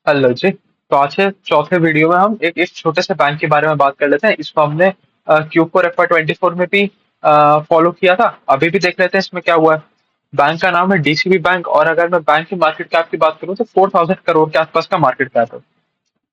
Hello जी। तो आज के चौथे वीडियो में हम एक छोटे से बैंक के बारे में बात कर लेते हैं। इसको हमने Q4 FY24 में भी फॉलो किया था, अभी भी देख लेते हैं इसमें क्या हुआ है। बैंक का नाम है डीसीबी बैंक, और अगर मैं बैंक की मार्केट कैप की बात करूं तो 4000 करोड़ के आसपास का मार्केट कैप है।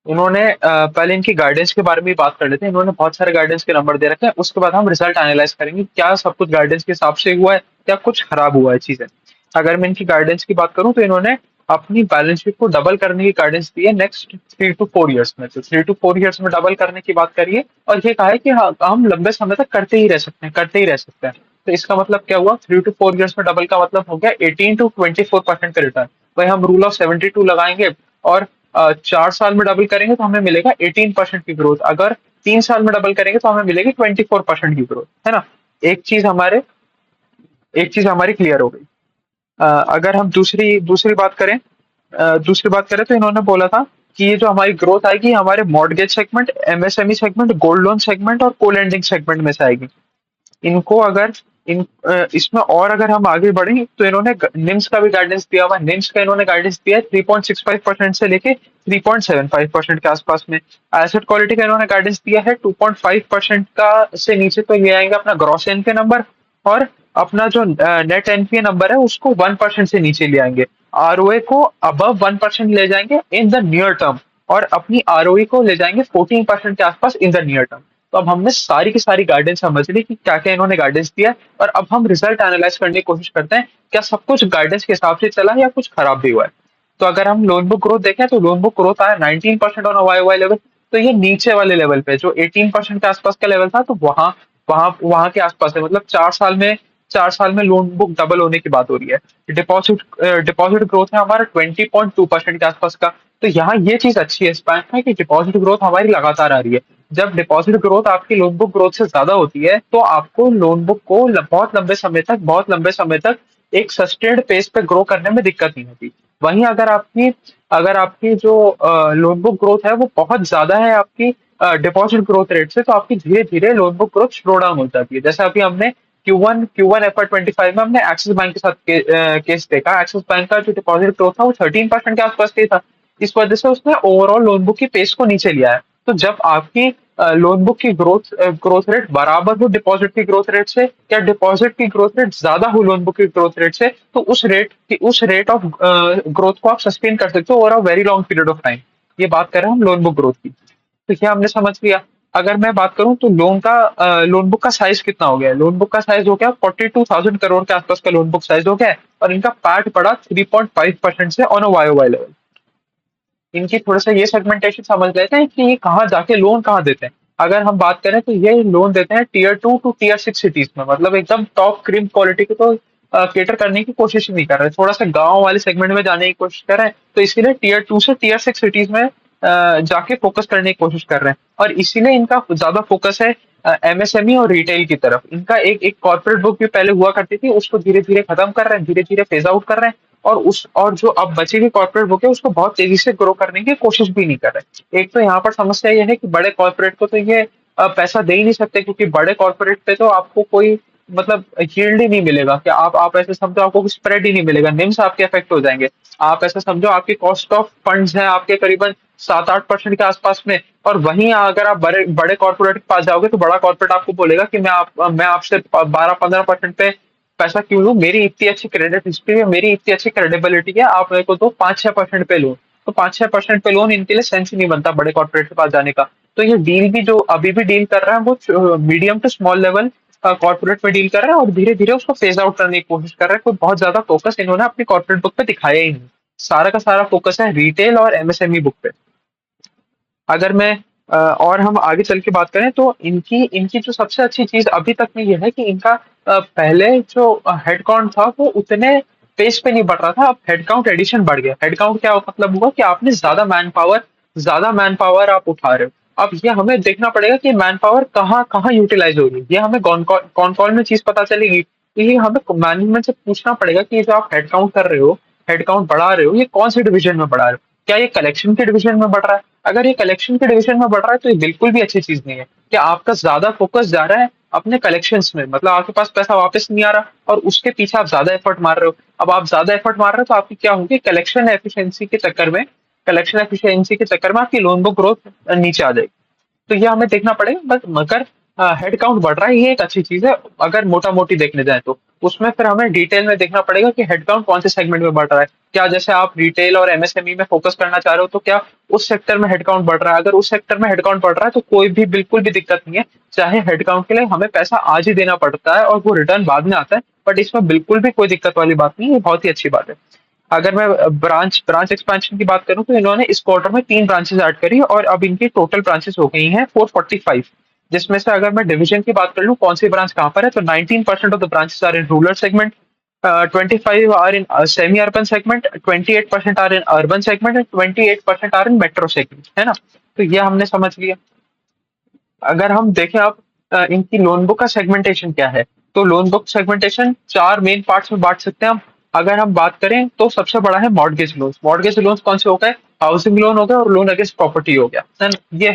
उन्होंने पहले इनकी गाइडेंस के बारे में भी बात कर लेते हैं। इन्होंने बहुत सारे गाइडेंस के नंबर दे रखे हैं, उसके बाद हम रिजल्ट एनालाइज करेंगे क्या सब कुछ गाइडेंस के हिसाब से हुआ है या कुछ खराब हुआ है चीजें। अगर मैं इनकी गाइडेंस की बात करूं तो इन्होंने अपनी बैलेंस शीट को डबल करने की गाइडेंस दी है नेक्स्ट 3 to 4 ईयर्स में। तो 3 to 4 ईयर्स में डबल करने की बात करिए, और ये कहा है कि हाँ, हम लंबे समय तक करते ही रह सकते हैं, करते ही रह सकते हैं। तो इसका मतलब क्या हुआ, 3 to 4 ईयर्स में डबल का मतलब हो गया 18 to 24% का रिटर्न। वही हम रूल ऑफ 72 लगाएंगे, और 4 साल में डबल करेंगे तो हमें मिलेगा 18% की ग्रोथ। अगर 3 साल में डबल करेंगे तो हमें मिलेगी 24% की ग्रोथ, है ना। एक चीज हमारे एक चीज हमारी क्लियर हो गई। अगर हम दूसरी बात करें, तो इन्होंने बोला था कि ये जो हमारी ग्रोथ आएगी हमारे mortgage segment, MSME segment, gold loan segment और को लेंडिंग सेगमेंट में से आएगी। इनको अगर इसमें और अगर हम आगे बढ़े तो इन्होंने निम्स का भी गाइडेंस दिया हुआ है। निम्स का इन्होंने गाइडेंस दिया है 3.65% से लेके 3.75% के आसपास में। एसेट क्वालिटी का इन्होंने गाइडेंस दिया है 2.5% का से नीचे तो ये आएंगे अपना ग्रॉस एनपीए नंबर, और अपना जो नेट एनपीए नंबर है उसको 1% से नीचे ले आएंगे। आरओए को अबव 1% ले जाएंगे इन द नियर टर्म, और अपनी आरओई को ले जाएंगे 14% के आसपास इन द नियर टर्म। तो अब हमने सारी की सारी गाइडेंस समझ ली कि क्या क्या इन्होंने गाइडेंस दिया है, और अब हम रिजल्ट एनालाइज करने की कोशिश करते हैं क्या सब कुछ गाइडेंस के हिसाब से चला है या कुछ खराब भी हुआ है। तो अगर हम लोन बुक ग्रोथ देखें तो लोन बुक ग्रोथ आया 19% ऑन वाई वाई लेवल। तो ये नीचे वाले लेवल पे जो 18% के आसपास का लेवल था, तो वहां वहां वहां के आसपास है। मतलब 4 साल में लोन बुक डबल होने की बात हो रही है। डिपॉजिट डिपॉजिट ग्रोथ है हमारा 20.2% के आसपास का। तो यहाँ ये चीज अच्छी है इस बैंक में कि डिपॉजिट ग्रोथ हमारी लगातार आ रही है। जब डिपॉजिट ग्रोथ आपकी लोन बुक ग्रोथ से ज्यादा होती है तो आपको लोन बुक को बहुत लंबे समय तक एक सस्टेन्ड पेस पे ग्रो करने में दिक्कत नहीं होती। वहीं अगर आपकी जो लोन बुक ग्रोथ है वो बहुत ज्यादा है आपकी डिपॉजिट ग्रोथ रेट से, तो आपकी धीरे धीरे loan book growth slow down हो जाती है। जैसे अभी हमने Q1 FY25 में हमने एक्सिस बैंक के साथ केस देखा। एक्सिस बैंक का जो डिपॉजिट ग्रोथ था वो 13% के आसपास ही था। इस वजह से उसने ओवरऑल लोन बुक की पेस को नीचे लिया है। तो जब आपकी लोन बुक की ग्रोथ रेट बराबर हो डिपॉजिट की ग्रोथ रेट से, या डिपॉजिट की ग्रोथ रेट ज्यादा हो लोन बुक की ग्रोथ रेट से, तो उस रेट ऑफ ग्रोथ को आप सस्टेन कर सकते हो over a very long period of time. ये बात कर रहे हैं हम लोन बुक ग्रोथ की। तो ये हमने समझ लिया। अगर मैं बात करूं तो लोन बुक का साइज कितना हो गया है। लोन बुक का साइज हो गया 42,000 करोड़ के आसपास का लोन बुक साइज हो गया है, और इनका पैट पड़ा 3.5% से on a Y Y level. इनकी थोड़ा सा ये सेगमेंटेशन समझ लेते हैं कि ये कहाँ जाके लोन कहाँ देते हैं। अगर हम बात करें तो ये लोन देते हैं Tier 2 to Tier 6 सिटीज में, मतलब एकदम टॉप क्रीम क्वालिटी को तो केटर करने की कोशिश ही नहीं कर रहे, थोड़ा सा गांव वाले सेगमेंट में जाने की कोशिश कर रहे हैं। तो इसीलिए Tier 2 से Tier 6 सिटीज में जाके फोकस करने की कोशिश कर रहे हैं, और इसीलिए इनका ज्यादा फोकस है एमएसएमई और रिटेल की तरफ। इनका एक एक कॉर्पोरेट बुक भी पहले हुआ करती थी, उसको धीरे धीरे खत्म कर रहे हैं, धीरे धीरे फेज आउट कर रहे हैं। और जो अब बची हुई कॉर्पोरेट बुक है उसको बहुत तेजी से ग्रो करने की कोशिश भी नहीं कर रहे। एक तो यहाँ पर समस्या ये है कि बड़े कॉर्पोरेट को तो ये पैसा दे ही नहीं सकते, क्योंकि बड़े कॉर्पोरेट पे तो आपको कोई मतलब यील्ड ही नहीं मिलेगा। कि आप ऐसे समझो आपको कुछ स्प्रेड ही नहीं मिलेगा, निम्स आपके इफेक्ट हो जाएंगे। आप ऐसा समझो आपकी कॉस्ट ऑफ फंड्स है आपके करीबन 7-8% के आसपास में। और वहीं अगर आप बड़े बड़े कॉर्पोरेट के पास जाओगे तो बड़ा कॉर्पोरेट आपको बोलेगा कि मैं आपसे 12-15% पे पैसा क्यों लूं, मेरी इतनी अच्छी क्रेडिट हिस्ट्री है, मेरी इतनी अच्छी क्रेडिबिलिटी है, आप मेरे को तो 5-6% पे लोन। तो 5-6% पे लोन इनके लिए सेंस ही नहीं बनता बड़े कॉर्पोरेट के पास जाने का। तो ये डील भी जो अभी भी डील कर रहा है वो medium to small level corporate में डील कर रहा है, और धीरे धीरे उसको फेज आउट करने की कोशिश कर रहा है। कोई बहुत ज्यादा फोकस इन्होंने अपनी कॉर्पोरेट बुक पे दिखाया ही नहीं। सारा का सारा फोकस है रिटेल और एमएसएमई बुक पे। अगर मैं और हम आगे चल के बात करें तो इनकी इनकी जो सबसे अच्छी चीज अभी तक में ये है कि इनका पहले जो हेड काउंट था वो उतने पेस पे नहीं बढ़ रहा था। अब हेड काउंट एडिशन बढ़ गया। हेड काउंट क्या मतलब हुआ कि आपने ज्यादा मैन पावर आप उठा रहे हो। अब ये हमें देखना पड़ेगा कि मैन पावर कहाँ कहाँ यूटिलाइज होगी। ये हमें कौन कॉल में चीज पता चलेगी। तो ये हमें मैनेजमेंट से पूछना पड़ेगा कि ये जो आप हेड काउंट कर रहे हो, हेड काउंट बढ़ा रहे हो, ये कौन से डिवीजन में बढ़ा रहे हो। क्या ये कलेक्शन के डिवीजन में बढ़ रहा है। अगर ये कलेक्शन के डिवीजन में बढ़ रहा है तो ये बिल्कुल भी अच्छी चीज नहीं है। क्या आपका ज्यादा फोकस जा रहा है अपने कलेक्शंस में, मतलब आपके पास पैसा वापस नहीं आ रहा और उसके पीछे आप ज्यादा एफर्ट मार रहे हो। अब आप ज्यादा एफर्ट मार रहे हो तो आपकी क्या होगी, कलेक्शन एफिशिएंसी के चक्कर में कलेक्शन एफिशिएंसी के चक्कर में आपकी लोन बुक ग्रोथ नीचे आ जाएगी। तो ये हमें देखना पड़ेगा, बस मगर हेड काउंट बढ़ रहा है, ये एक अच्छी चीज है अगर मोटा मोटी देखने जाए तो। उसमें फिर हमें डिटेल में देखना पड़ेगा कि हेड काउंट कौन से सेगमेंट में बढ़ रहा है। क्या जैसे आप रिटेल और एमएसएमई में फोकस करना चाह रहे हो, तो क्या उस सेक्टर में हेड काउंट बढ़ रहा है? अगर उस सेक्टर में हेड काउंट बढ़ रहा है तो कोई भी बिल्कुल भी दिक्कत नहीं है, चाहे हेड काउंट के लिए हमें पैसा आज ही देना पड़ता है और वो रिटर्न बाद में आता है, बट इसमें बिल्कुल भी कोई दिक्कत वाली बात नहीं है, ये बहुत ही अच्छी बात है। अगर मैं ब्रांच ब्रांच एक्सपेंशन की बात करूं तो इन्होंने इस क्वार्टर में 3 ब्रांचेस ऐड करी और अब इनकी टोटल ब्रांचेस हो गई हैं 445। जिसमें से अगर मैं डिवीजन की बात कर लूं कौन सी ब्रांच कहां पर है, तो 19% of the branches are in rural segment, 25 are in semi urban segment, 28% are in urban segment and 28% are in metro segment, है ना। तो ये हमने समझ लिया। अगर हम देखें अब इनकी लोन बुक का सेगमेंटेशन क्या है, तो loan book segmentation 4 main parts में बांट सकते हैं हम। अगर हम बात करें तो सबसे बड़ा है मॉर्गेज लोन। मॉर्गेज लोन कौन से हो गए? हाउसिंग लोन हो गया और लोन अगेंस्ट प्रॉपर्टी हो गया। Then ये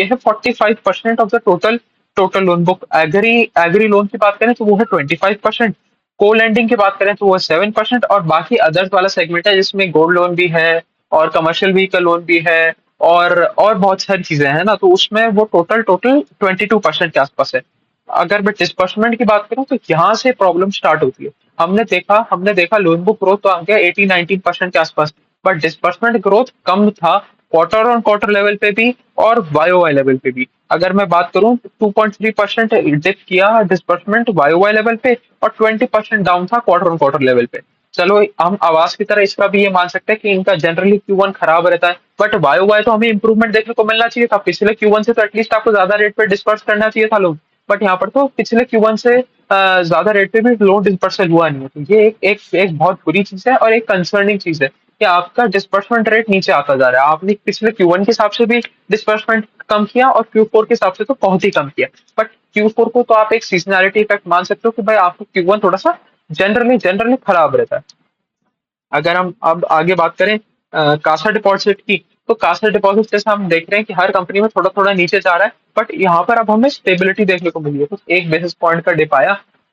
है 45% of the total total loan book. Agri agri loan की बात करें तो वो है 25%। को लैंडिंग की बात करें तो वो 7%, और बाकी अदर्स वाला सेगमेंट है जिसमें गोल्ड लोन भी है और कमर्शियल व्हीकल लोन भी है और बहुत सारी चीजें हैं ना, तो उसमें वो टोटल टोटल 22% के आसपास है। अगर मैं डिस्बर्समेंट की बात करूं तो यहाँ से प्रॉब्लम स्टार्ट होती है। हमने देखा लोन बुक ग्रोथ तो आ गया 18-19% के आसपास, बट डिस्बर्समेंट ग्रोथ कम था, क्वार्टर ऑन क्वार्टर लेवल पे भी और वाईओवाई लेवल पे भी। अगर मैं बात करूं 2.3% डिप किया डिस्बर्समेंट वाईओवाई लेवल पे और 20% डाउन था क्वार्टर ऑन क्वार्टर लेवल पे। चलो हम आवाज की तरह इसका भी ये मान सकते हैं कि इनका जनरली Q1 खराब रहता है, बट वाई वाई तो हमें इंप्रूवमेंट देखने को मिलना चाहिए था। पिछले Q1 से तो एटलीस्ट आपको ज्यादा रेट पे डिस्पर्स करना चाहिए था लोन, बट यहाँ पर तो पिछले Q1 से ज्यादा रेट पे भी लोन डिस्पर्सल हुआ नहीं है। तो ये एक बहुत बुरी चीज है और एक कंसर्निंग चीज है कि आपका डिस्पर्समेंट रेट नीचे आता जा रहा है। आपने पिछले Q1 के हिसाब से भी डिस्पर्समेंट कम किया और Q4 के हिसाब से तो बहुत ही कम किया, बट Q4 को तो आप एक सीजनैलिटी इफेक्ट मान सकते हो कि भाई आपको Q1 थोड़ा सा जनरली जनरली खराब रहता है। अगर हम अब आगे बात करें कासा डिपॉजिट की, तो कासा डिपॉजिट जैसे हम देख रहे हैं कि हर कंपनी में थोड़ा थोड़ा नीचे जा रहा है, बट यहाँ पर अब हमें स्टेबिलिटी देखने को मिली है। तो 1 बेसिस पॉइंट का डिप आया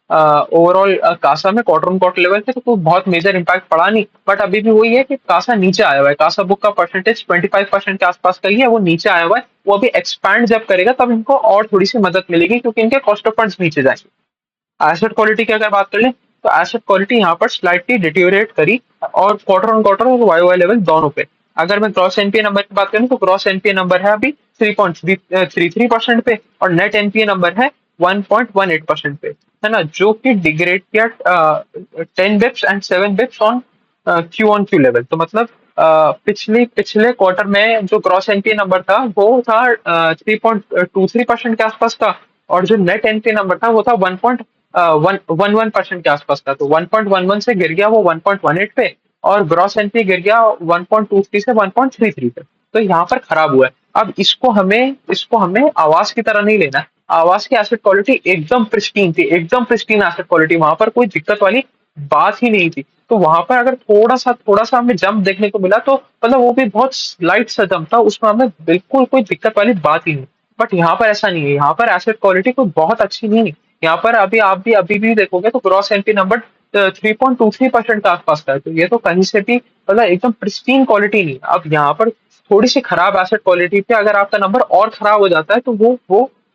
ओवरऑल कासा में क्वार्टर ऑन क्वार्टर लेवल पे, तो कोई बहुत मेजर इंपैक्ट पड़ा नहीं, बट अभी भी वही है कि कासा नीचे आया हुआ है। कासा बुक का परसेंटेज 25% के आसपास का ही है, वो नीचे आया हुआ है। वो अभी एक्सपैंड जब करेगा तब इनको और थोड़ी सी मदद मिलेगी क्योंकि इनके कॉस्ट ऑफ फंड्स नीचे जाएंगे। एसेट क्वालिटी की अगर बात कर लें तो एसेट क्वालिटी यहाँ पर स्लाइटली डिटेरियोरेट करी और क्वार्टर ऑन क्वार्टर और वाई वाई लेवल दोनों पे। अगर मैं ग्रॉस एनपीए नंबर की बात करूं तो ग्रॉस एनपीए नंबर है अभी 3.33% पे और नेट एनपीए नंबर है 1.18% पे, है ना, जो कि डिग्रेड किया 10 Bips and 7 Bips on Q-on-Q level. तो मतलब पिछले पिछले क्वार्टर में जो ग्रॉस एनपीए नंबर था वो था 3.23% के आसपास का, और जो नेट एनपीए नंबर था वो था 1.11% के आसपास का। तो 1.11 से गिर गया वो 1.18 पे, और ग्रॉस एनपीए गिर गया 1.23 से 1.33 पे। तो यहाँ पर खराब हुआ है। अब इसको हमें आवाज की तरह नहीं लेना। आवाज की एसेट क्वालिटी एकदम प्रिस्टीन थी, एकदम प्रिस्टीन एसेट क्वालिटी, वहां पर कोई दिक्कत वाली बात ही नहीं थी। तो वहां पर अगर थोड़ा सा हमें जंप देखने को मिला तो मतलब वो भी बहुत स्लाइट सा जंप था, उसमें हमें बिल्कुल कोई दिक्कत वाली बात ही नहीं। बट यहाँ पर ऐसा नहीं है, यहाँ पर एसेट क्वालिटी कोई बहुत अच्छी नहीं है। यहाँ पर अभी भी देखोगे तो ग्रॉस एनपी नंबर 3.23% के आसपास का है, तो ये तो कहीं से भी मतलब एकदम प्रिस्टीन क्वालिटी नहीं है। अब यहाँ पर थोड़ी सी खराब एसेट क्वालिटी पे अगर आपका नंबर और खराब हो जाता है तो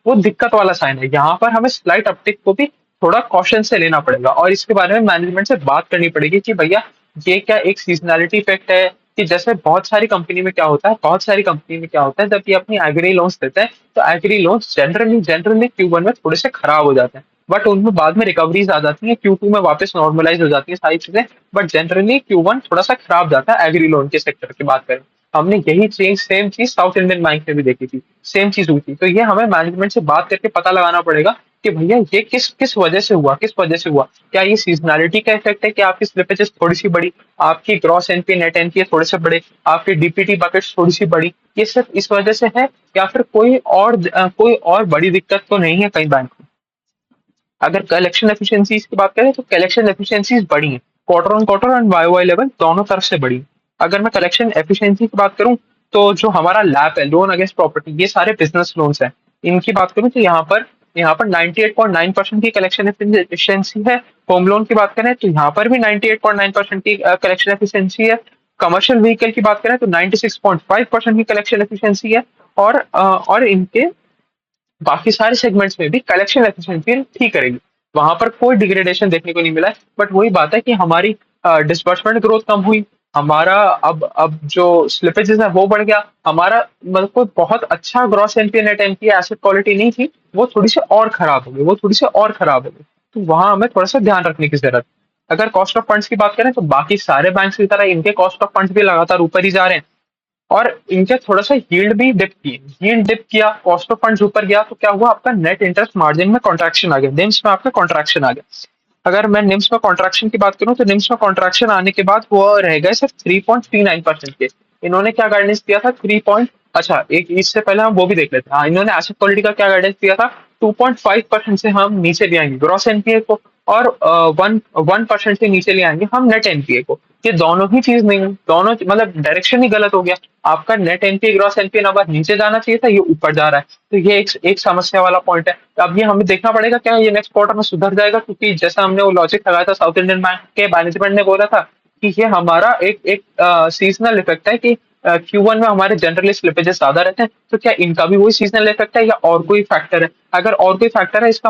वो दिक्कत वाला साइन है। यहाँ पर हमें स्लाइट अपटिक को भी थोड़ा कॉशन से लेना पड़ेगा और इसके बारे में मैनेजमेंट से बात करनी पड़ेगी कि भैया ये क्या एक सीजनैलिटी इफेक्ट है, कि जैसे बहुत सारी कंपनी में क्या होता है जब ये अपनी एग्री लोन्स देते हैं तो agree loans generally generally Q1 में थोड़े से खराब हो जाते हैं, बट उनमें बाद में रिकवरीज आ जाती है, Q2 में वापस नॉर्मलाइज हो जाती है सारी चीजें। बट जनरली Q1 थोड़ा सा खराब जाता है एग्री लोन के सेक्टर की बात करें। हमने यही चेंज सेम चीज साउथ इंडियन बैंक में भी देखी थी, सेम चीज हुई थी। तो ये हमें मैनेजमेंट से बात करके पता लगाना पड़ेगा कि भैया ये किस किस वजह से हुआ, किस वजह से हुआ। क्या ये सीजनैलिटी का इफेक्ट है कि आपकी स्लिपेजेस थोड़ी सी बड़ी, आपकी ग्रॉस एनपीए नेट एनपीए थोड़े से बड़े, आपकी डीपीटी बकेट्स थोड़ी सी बड़ी, ये सिर्फ इस वजह से है, या फिर कोई और बड़ी दिक्कत तो नहीं है कई बैंक में। अगर कलेक्शन एफिशिएंसीज की बात करें तो कलेक्शन एफिशिएंसीज बढ़ी हैं, quarter on quarter and Y Y level दोनों तरफ से बढ़ी। अगर मैं कलेक्शन एफिशिएंसी की बात करूं तो जो हमारा लैप है लोन अगेंस्ट प्रॉपर्टी, ये सारे बिजनेस लोन्स हैं, इनकी बात करूं तो यहाँ पर 98.9% की कलेक्शन एफिशिएंसी है। होम लोन की बात करें तो यहाँ पर भी 98.9% की कलेक्शन एफिशिएंसी है। कमर्शियल व्हीकल की बात करें तो 96.5% की कलेक्शन एफिशिएंसी है। और इनके बाकी सारे सेगमेंट्स में भी कलेक्शन एफिशिएंसी ठीक रहेगी। वहां पर कोई डिग्रेडेशन देखने को नहीं मिला है। बट वही बात है कि हमारी डिस्बर्समेंट ग्रोथ कम हुई, हमारा अब जो स्लिपेजेस है वो बढ़ गया, हमारा मतलब कोई बहुत अच्छा gross NPA net NPA asset quality नहीं थी, वो थोड़ी सी और खराब हो गई, वो थोड़ी सी और खराब हो गई। तो वहां हमें थोड़ा सा ध्यान रखने की जरूरत है। अगर कॉस्ट ऑफ फंड्स की बात करें तो बाकी सारे बैंक की तरह इनके कॉस्ट ऑफ फंड्स भी लगातार ऊपर ही जा रहे हैं, और इनके थोड़ा सा यील्ड भी डिप की, यील्ड डिप किया, कॉस्ट ऑफ फंड्स ऊपर गया, तो क्या हुआ, आपका नेट इंटरेस्ट मार्जिन में कॉन्ट्रैक्शन आ गया, निम्स में आपका कॉन्ट्रैक्शन आ गया। अगर मैं निम्स में कॉन्ट्रैक्शन की बात करूं तो निम्स में कॉन्ट्रैक्शन आने के बाद वो रह गए सिर्फ 3.39% के। इन्होंने क्या गाइडेंस दिया था, 3 पॉइंट, अच्छा एक इससे पहले हम वो भी देख लेते हैं। हाँ, इन्होंने एसेट क्वालिटी का क्या गाइडेंस दिया था, 2.5% से हम नीचे ले आएंगे ग्रॉस एनपीए को, और 1% से नीचे ले आएंगे हम नेट एनपीए को। ये दोनों ही चीज नहीं, दोनों मतलब डायरेक्शन ही गलत हो गया। आपका net NPA gross NPA number नीचे जाना चाहिए था, ये ऊपर जा रहा है। तो ये एक समस्या वाला पॉइंट है। अब ये हमें देखना पड़ेगा क्या ये नेक्स्ट क्वार्टर में सुधर जाएगा, क्योंकि जैसा हमने वो लॉजिक लगाया था, साउथ इंडियन बैंक के मैनेजमेंट ने बोला था कि ये हमारा एक एक सीजनल इफेक्ट है कि Q1 में हमारे जनरली स्लिपेजेस ज्यादा रहते हैं। तो क्या इनका भी वही सीजनल इफेक्ट है या और कोई फैक्टर है? अगर और कोई फैक्टर है, इसका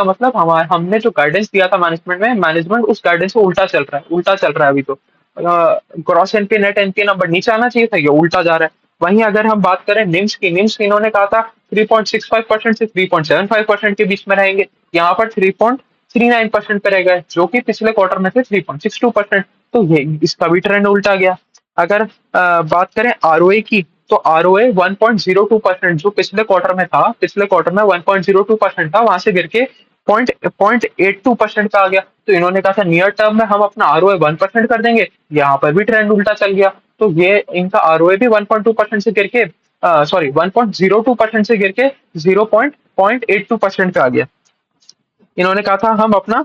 मतलब हमारे हमने जो गाइडेंस दिया था मैनेजमेंट में, मैनेजमेंट उस गाइडेंस से उल्टा चल रहा है, उल्टा चल रहा है अभी तो। Gross NPA net NPA number नीचे आना चाहिए था, ये उल्टा जा रहा है। वहीं अगर हम बात करें निम्स की, निम्स इन्होंने कहा था 3.65% से 3.75% के बीच में रहेंगे, यहाँ पर 3.39% पे रह गए, जो कि पिछले क्वार्टर में थे 3.62%। तो ये इसका भी ट्रेंड उल्टा गया। अगर बात करें आरओए की, तो आरओए 1.02%, जो पिछले क्वार्टर में था, पिछले क्वार्टर में 1.02% था, वहां से गिर के 0.82% पे आ गया। तो इन्होंने कहा था नियर टर्म में हम अपना आरओए 1% कर देंगे, यहाँ पर भी ट्रेंड उल्टा चल गया। तो ये इनका आरओए भी 1.2% से गिर के, सॉरी 1.02% से गिर के 0.82% पे आ गया। इन्होंने कहा था हम अपना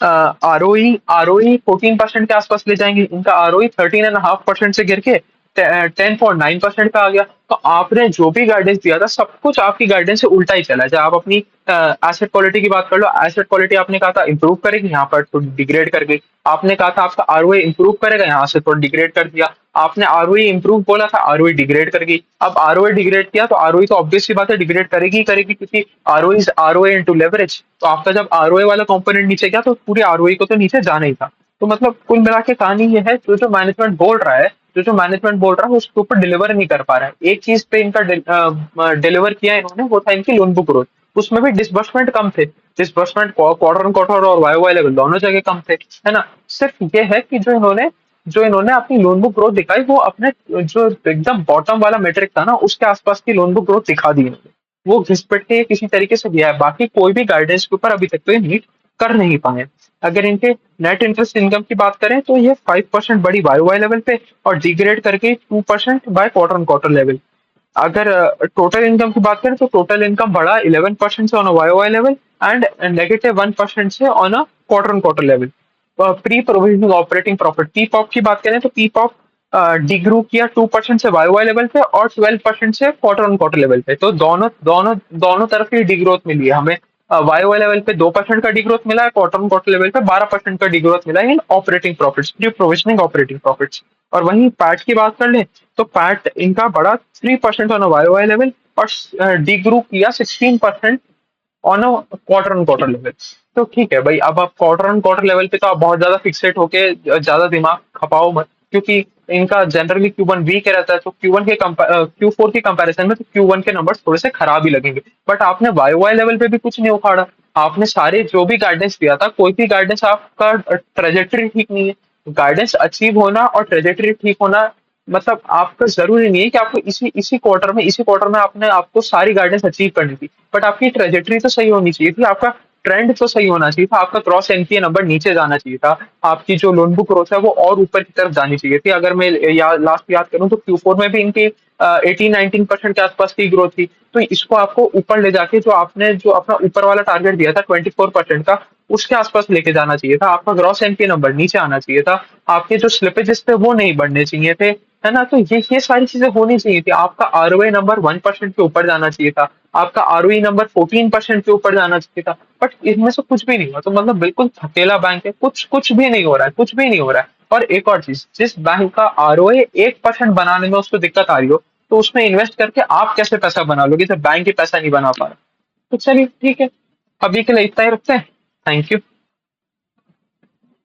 आरओई 14% के आसपास ले जाएंगे, इनका आरओई 13.5% से गिर के 10.9% पे आ गया। तो आपने जो भी गाइडेंस दिया था, सब कुछ आपकी गाइडेंस से उल्टा ही चला। जब आप अपनी एसेट क्वालिटी की बात कर लो, एसेट क्वालिटी आपने कहा था इंप्रूव करेगी, यहाँ पर तो डिग्रेड कर गई। आपने कहा था आपका आरओए इंप्रूव करेगा, यहाँ से तो डिग्रेड कर दिया। आपने आरओई इंप्रूव बोला था, आरओई डिग्रेड कर गई। अब आरओई डिग्रेड किया तो आरओई तो ऑब्वियस सी बात है डिग्रेड करेगी ही करेगी, क्योंकि ROE is ROA into leverage. तो आपका जब आरओए वाला कंपोनेंट नीचे गया तो पूरी आरओई को तो नीचे जाना ही था। तो मतलब कुल मिला के कहानी ये है, जो जो मैनेजमेंट बोल रहा है, जो मैनेजमेंट बोल रहा है उसके ऊपर डिलीवर नहीं कर पा रहा है। एक चीज पे इनका डिलीवर किया इन्होंने, वो था इनकी लोन बुक ग्रोथ। उसमें भी डिसबर्समेंट कम थे, डिसबर्समेंट क्वार्टर ऑन क्वार्टर और वाई वाई लेवल दोनों जगह कम थे, है ना। सिर्फ ये है कि जो इन्होंने अपनी लोन बुक ग्रोथ दिखाई, वो अपने जो एकदम बॉटम वाला मेट्रिक था ना, उसके आसपास की लोन बुक ग्रोथ दिखा दी इन्होंने। वो घिसपिट के किसी तरीके से दिया है, बाकी कोई भी गाइडेंस के ऊपर अभी तक तो ये मीट कर नहीं पाए। अगर इनके नेट इंटरेस्ट इनकम की बात करें तो ये 5% बड़ी वाई वाई लेवल पे, और डिग्रेड करके 2% by quarter on quarter level. अगर टोटल इनकम की बात करें तो टोटल इनकम बढ़ा 11% से on a Y Y level, and -1% से on a quarter on quarter level. Pre provisioning operating profit PPOP की बात करें तो पी पॉप डिग्रू किया 2% से वाई वाई लेवल पे, और 12% से क्वार्टर ऑन क्वार्टर लेवल पे। तो दोनों दोनों दोनों तरफ की डिग्रोथ मिली है हमें। वाई वाई लेवल पे 2% का डिग्रोथ मिला है, क्वार्टर ऑन क्वार्टर लेवल पे 12% का डिग्रोथ मिला है in operating profits, pre provisioning operating profits. और वहीं पैट की बात कर ले तो पैट इनका बढ़ा 3% ऑन वाई वाई लेवल, और डिग्रू किया 16% on a quarter on quarter level. तो ठीक है भाई, अब आप क्वार्टर ऑन क्वार्टर लेवल पे तो आप बहुत ज्यादा फिक्सेट होके ज्यादा दिमाग खपाओ मत, क्योंकि इनका जनरली Q1 वीक रहता है, तो Q4 की कंपैरिजन में तो Q1 के नंबर्स थोड़े से खराब ही लगेंगे। बट आपने वाई वाई लेवल पे भी कुछ नहीं उखाड़ा। आपने सारे जो भी गाइडेंस दिया था, कोई भी गाइडेंस आपका ट्रेजेक्टरी ठीक नहीं है। गाइडेंस अचीव होना और ट्रेजेक्टरी ठीक होना, मतलब आपका जरूरी नहीं है कि आपको इसी क्वार्टर में आपने आपको सारी गाइडेंस अचीव करनी थी। बट आपकी ट्रेजेक्टरी तो सही होनी चाहिए थी, आपका ट्रेंड तो सही होना चाहिए था, आपका क्रॉस एनपीए नंबर नीचे जाना चाहिए था, आपकी जो लोन बुक ग्रोथ है वो और ऊपर की तरफ जानी चाहिए थी। अगर मैं लास्ट याद करूं तो Q4 में भी इनकी 18-19% के आसपास की ग्रोथ थी। तो इसको आपको ऊपर ले जाके जो अपना ऊपर वाला टारगेट दिया था 24% का, उसके आसपास लेके जाना चाहिए था। आपका ग्रॉस एनपीए नंबर नीचे आना चाहिए था, आपके जो स्लिपेजेस थे वो नहीं बढ़ने चाहिए थे, है ना। तो ये सारी चीजें होनी चाहिए थी। आपका आरओए नंबर 1% के ऊपर जाना चाहिए था, आपका आरओई नंबर 14% के ऊपर जाना चाहिए था। बट इनमें से कुछ भी नहीं हुआ, तो मतलब बिल्कुल थकेला बैंक है, कुछ कुछ भी नहीं हो रहा है, कुछ भी नहीं हो रहा है। और एक और चीज, जिस बैंक का आरओए 1% बनाने में उसको दिक्कत आ रही हो, तो उसमें इन्वेस्ट करके आप कैसे पैसा बना लोगे जब बैंक ही पैसा नहीं बना पा रहा। तो चलिए ठीक है, अभी के लिए इतना ही रखते हैं। Thank you.